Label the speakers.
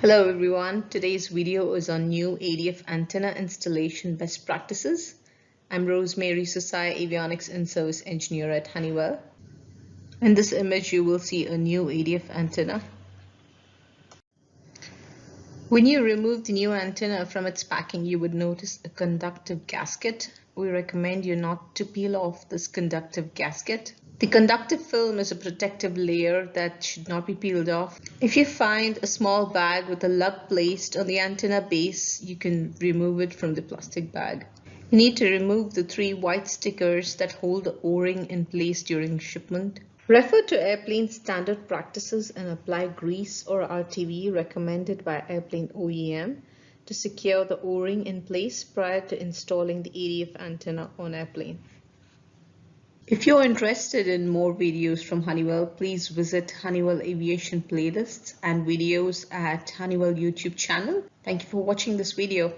Speaker 1: Hello everyone, today's video is on new ADF antenna installation best practices. I'm Rosemary Sosai, Avionics and Service Engineer at Honeywell. In this image you will see a new ADF antenna. When you remove the new antenna from its packing, you would notice a conductive gasket. We recommend you not to peel off this conductive gasket. The conductive film is a protective layer that should not be peeled off. If you find a small bag with a lug placed on the antenna base, you can remove it from the plastic bag. You need to remove the 3 white stickers that hold the O-ring in place during shipment. Refer to airplane standard practices and apply grease or RTV recommended by airplane OEM to secure the O-ring in place prior to installing the ADF antenna on airplane. If you're interested in more videos from Honeywell, please visit Honeywell Aviation playlists and videos at Honeywell YouTube channel. Thank you for watching this video.